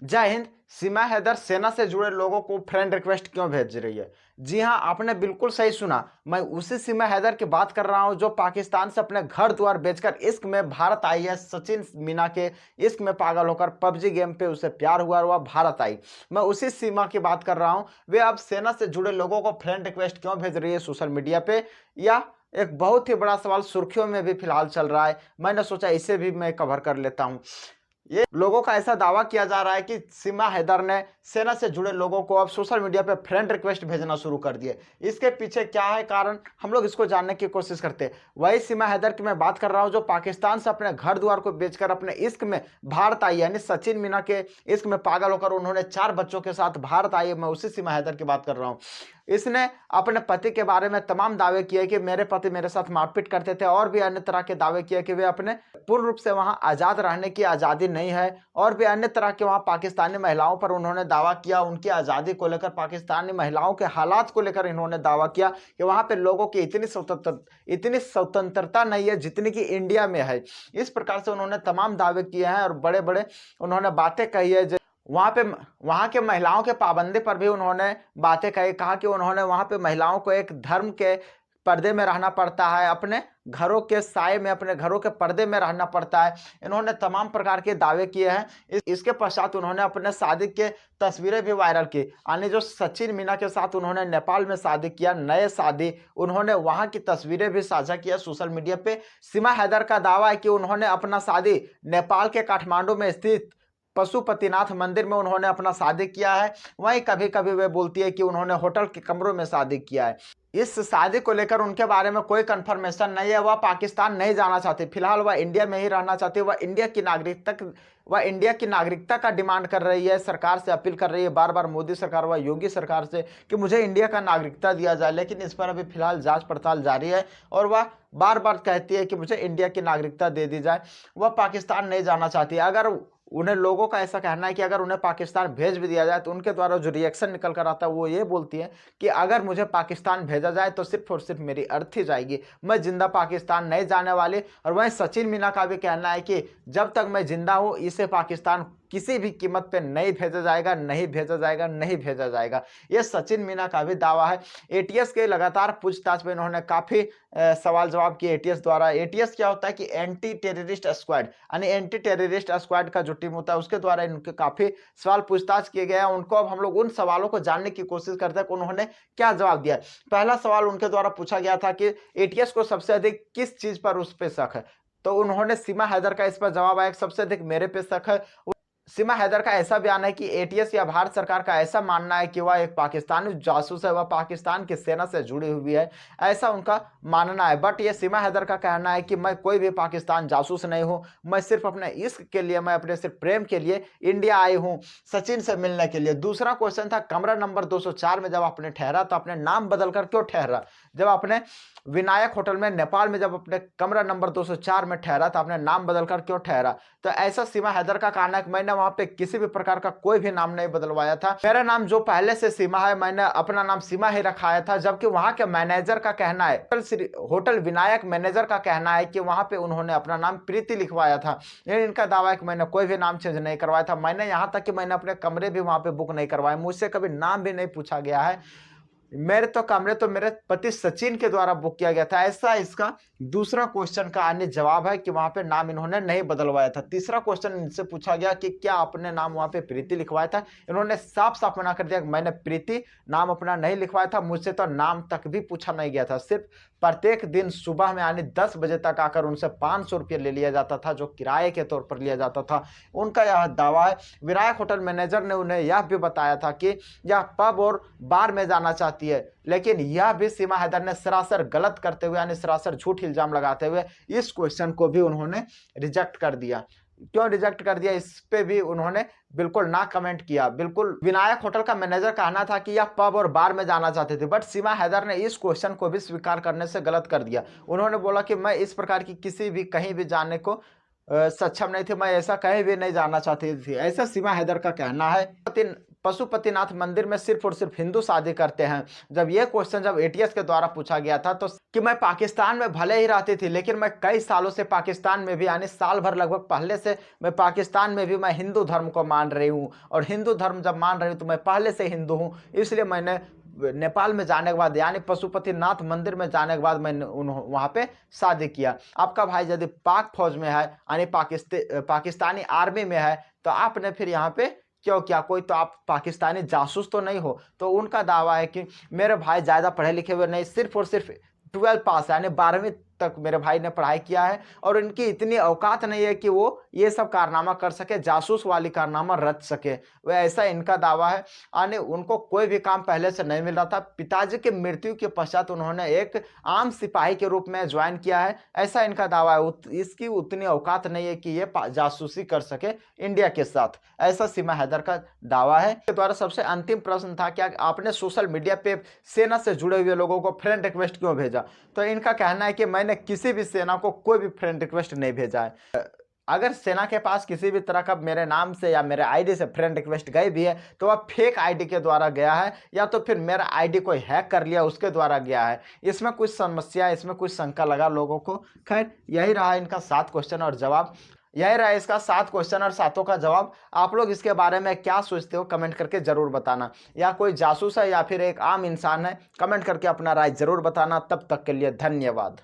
जय हिंद। सीमा हैदर सेना से जुड़े लोगों को फ्रेंड रिक्वेस्ट क्यों भेज रही है? जी हां, आपने बिल्कुल सही सुना। मैं उसी सीमा हैदर की बात कर रहा हूं जो पाकिस्तान से अपने घर द्वार बेचकर इश्क में भारत आई है। सचिन मीना के इश्क में पागल होकर पबजी गेम पे उसे प्यार हुआ और वह भारत आई। मैं उसी सीमा की बात कर रहा हूं। वे अब सेना से जुड़े लोगों को फ्रेंड रिक्वेस्ट क्यों भेज रही है सोशल मीडिया पे? या एक बहुत ही बड़ा सवाल सुर्खियों में भी फिलहाल चल रहा है। मैंने सोचा इसे भी मैं कवर कर लेता हूं। ये लोगों का ऐसा दावा किया जा रहा है कि सीमा हैदर ने सेना से जुड़े लोगों को अब सोशल मीडिया पे फ्रेंड रिक्वेस्ट भेजना शुरू कर दिए। इसके पीछे क्या है कारण, हम लोग इसको जानने की कोशिश करते हैं। वही सीमा हैदर की मैं बात कर रहा हूं जो पाकिस्तान से अपने घर द्वार को बेचकर अपने इश्क में भारत आई, यानी सचिन मीना के इश्क में पागल होकर उन्होंने 4 बच्चों के साथ भारत आई। मैं उसी सीमा हैदर की बात कर रहा हूं। इसने अपने पति के बारे में तमाम दावे किए कि मेरे पति मेरे साथ मारपीट करते थे, और भी अन्य तरह के दावे किए कि वे अपने पूर्ण रूप से वहां आजाद रहने की आजादी नहीं है, और भी अन्य तरह के वहां पाकिस्तानी महिलाओं पर उन्होंने दावा किया, उनकी आजादी को लेकर, पाकिस्तानी महिलाओं के हालात को लेकर इन्होंने दावा किया कि वहां पे लोगों की इतनी स्वतंत्रता नहीं है जितनी कि इंडिया में है। इस प्रकार से उन्होंने तमाम दावे किए हैं और बड़े बड़े उन्होंने बातें कही है। वहां पे वहां के महिलाओं के पाबंदी पर भी उन्होंने बातें कही, कहा कि उन्होंने वहां पे महिलाओं को एक धर्म के पर्दे में रहना पड़ता है, अपने घरों के साए में, अपने घरों के पर्दे में रहना पड़ता है। इन्होंने तमाम प्रकार के दावे किए हैं। इसके पश्चात उन्होंने अपने शादी के तस्वीरें भी वायरल की, यानी जो सचिन मीना के साथ उन्होंने नेपाल में शादी किया, नए शादी, उन्होंने वहां की तस्वीरें भी साझा किया सोशल मीडिया पे। सीमा हैदर का दावा है कि उन्होंने अपना शादी नेपाल के काठमांडू में स्थित पशुपतिनाथ मंदिर में उन्होंने अपना शादी किया है। वहीं कभी कभी वे बोलती है कि उन्होंने होटल के कमरों में शादी किया है। इस शादी को लेकर उनके बारे में कोई कंफर्मेशन नहीं है। वह पाकिस्तान नहीं जाना चाहती, फिलहाल वह इंडिया में ही रहना चाहती है। वह इंडिया की नागरिकता का डिमांड कर रही है, सरकार से अपील कर रही है बार बार, मोदी सरकार व योगी सरकार से, कि मुझे इंडिया का नागरिकता दिया जाए। लेकिन इस पर अभी फिलहाल जांच पड़ताल जारी है और वह बार बार कहती है कि मुझे इंडिया की नागरिकता दे दी जाए। वह पाकिस्तान नहीं जाना चाहती। अगर उन्हें, लोगों का ऐसा कहना है कि अगर उन्हें पाकिस्तान भेज भी दिया जाए तो उनके द्वारा जो रिएक्शन निकल कर आता है वो ये बोलती है कि अगर मुझे पाकिस्तान भेजा जाए तो सिर्फ और सिर्फ मेरी अर्थी जाएगी, मैं जिंदा पाकिस्तान नहीं जाने वाली। और वहीं सचिन मीना का भी कहना है कि जब तक मैं जिंदा हूं इसे पाकिस्तान किसी भी कीमत पे नहीं भेजा जाएगा, नहीं भेजा जाएगा, नहीं भेजा जाएगा। ये सचिन मीना का भी दावा है। एटीएस के लगातार पूछताछ में इन्होंने काफी सवाल जवाब किए एटीएस द्वारा। एटीएस क्या होता है कि एंटी टेररिस्ट स्क्वाड, यानी एंटी टेररिस्ट स्क्वाड का जो टीम होता है उसके द्वारा इनके काफी सवाल पूछताछ किए गए हैं। उनको अब हम लोग उन सवालों को जानने की कोशिश करते हैं कि उन्होंने क्या जवाब दिया। पहला सवाल उनके द्वारा पूछा गया था कि एटीएस को सबसे अधिक किस चीज पर उस पे शक है, तो उन्होंने, सीमा हैदर का इस पर जवाब आया सबसे अधिक मेरे पे शक है। सीमा हैदर का ऐसा बयान है कि एटीएस या भारत सरकार का ऐसा मानना है कि वह एक पाकिस्तानी जासूस है, वह पाकिस्तान की सेना से जुड़ी हुई है, ऐसा उनका मानना है। बट ये सीमा हैदर का कहना है कि मैं कोई भी पाकिस्तान जासूस नहीं हूं, मैं सिर्फ अपने इश्क के लिए, मैं अपने सिर्फ प्रेम के लिए इंडिया आई हूं, सचिन से मिलने के लिए। दूसरा क्वेश्चन था कमरा नंबर 204 में जब आपने ठहरा तो अपने नाम बदलकर क्यों ठहरा? जब आपने विनायक होटल में नेपाल में जब अपने कमरा नंबर 204 में ठहरा था, अपने नाम बदलकर क्यों ठहरा? तो ऐसा सीमा हैदर का कहना है कि मैंने वहां पे किसी भी प्रकार का कोई भी नाम नहीं बदलवाया था, मेरा नाम जो पहले से सीमा है, मैंने अपना नाम सीमा ही रखाया था। जबकि वहां के मैनेजर का कहना है, होटल विनायक मैनेजर का कहना है कि वहां पे उन्होंने अपना नाम प्रीति लिखवाया था। लेकिन इनका दावा है कि मैंने कोई भी नाम चेंज नहीं करवाया था। मैंने यहां तक कि मैंने अपने कमरे भी वहां पे बुक नहीं करवाए, मुझसे कभी नाम भी नहीं पूछा गया है। मेरे तो कमरे तो मेरे पति सचिन के द्वारा बुक किया गया था। ऐसा इसका दूसरा क्वेश्चन का अन्य जवाब है कि वहां पे नाम इन्होंने नहीं बदलवाया था। तीसरा क्वेश्चन इनसे पूछा गया कि क्या आपने नाम वहां पे प्रीति लिखवाया था? इन्होंने साफ साफ मना कर दिया कि मैंने प्रीति नाम अपना नहीं लिखवाया था, मुझसे तो नाम तक भी पूछा नहीं गया था। सिर्फ प्रत्येक दिन सुबह में यानी 10 बजे तक आकर उनसे 500 रुपये ले लिया जाता था, जो किराए के तौर पर लिया जाता था। उनका यह दावा है। विनायक होटल मैनेजर ने उन्हें यह भी बताया था कि यह पब और बार में जाना चाहती है, लेकिन यह भी सीमा हैदर ने सरासर गलत करते हुए, यानी सरासर झूठ इल्जाम लगाते हुए इस क्वेश्चन को भी उन्होंने रिजेक्ट कर दिया। क्यों रिजेक्ट कर दिया, इस पे भी उन्होंने बिल्कुल ना कमेंट किया। बिल्कुल विनायक होटल का मैनेजर कहना था कि यह पब और बार में जाना चाहते थे, बट सीमा हैदर ने इस क्वेश्चन को भी स्वीकार करने से गलत कर दिया। उन्होंने बोला कि मैं इस प्रकार की किसी भी कहीं भी जाने को सक्षम नहीं थी, मैं ऐसा कहीं भी नहीं जाना चाहती थी, ऐसा सीमा हैदर का कहना है। पशुपतिनाथ मंदिर में सिर्फ और सिर्फ हिंदू शादी करते हैं। जब ये क्वेश्चन जब एटीएस के द्वारा पूछा गया था तो कि मैं पाकिस्तान में भले ही रहती थी लेकिन मैं कई सालों से पाकिस्तान में भी, यानी साल भर लगभग पहले से मैं पाकिस्तान में भी मैं हिंदू धर्म को मान रही हूँ, और हिंदू धर्म जब मान रही हूँ तो मैं पहले से हिंदू हूँ, इसलिए मैंने नेपाल में जाने के बाद यानी पशुपतिनाथ मंदिर में जाने के बाद मैंने वहाँ पे शादी किया। आपका भाई यदि पाक फौज में है यानी पाकिस्तानी आर्मी में है तो आपने फिर यहाँ पे क्यों किया? कोई तो आप पाकिस्तानी जासूस तो नहीं हो? तो उनका दावा है कि मेरे भाई ज़्यादा पढ़े लिखे हुए नहीं, सिर्फ और सिर्फ 12 पास है, यानी 12वीं तक मेरे भाई ने पढ़ाई किया है, और इनकी इतनी औकात नहीं है कि वो ये सब कारनामा कर सके, जासूस वाली कारनामा रच सके। वह ऐसा इनका दावा है। यानी उनको कोई भी काम पहले से नहीं मिल रहा था। पिताजी की मृत्यु के पश्चात उन्होंने एक आम सिपाही के रूप में ज्वाइन किया है, ऐसा इनका दावा है। इसकी उतनी औकात नहीं है कि ये जासूसी कर सके इंडिया के साथ, ऐसा सीमा हैदर का दावा है। के द्वारा सबसे अंतिम प्रश्न था, क्या आपने सोशल मीडिया पे सेना से जुड़े हुए लोगों को फ्रेंड रिक्वेस्ट क्यों भेजा? तो इनका कहना है कि मैंने किसी भी सेना को कोई भी फ्रेंड रिक्वेस्ट नहीं भेजा है। अगर सेना के पास किसी भी तरह का मेरे नाम से या मेरे आईडी से फ्रेंड रिक्वेस्ट गई भी है तो वह फेक आईडी के द्वारा गया है, या तो फिर मेरा आईडी कोई हैक कर लिया उसके द्वारा गया है। इसमें कुछ समस्या, इसमें कुछ शंका लगा लोगों को। खैर, यही रहा इनका 7 क्वेश्चन और जवाब। यही रहा इसका 7 क्वेश्चन और 7 का जवाब। आप लोग इसके बारे में क्या सोचते हो कमेंट करके जरूर बताना। या कोई जासूस है या फिर एक आम इंसान है, कमेंट करके अपना राय जरूर बताना। तब तक के लिए धन्यवाद।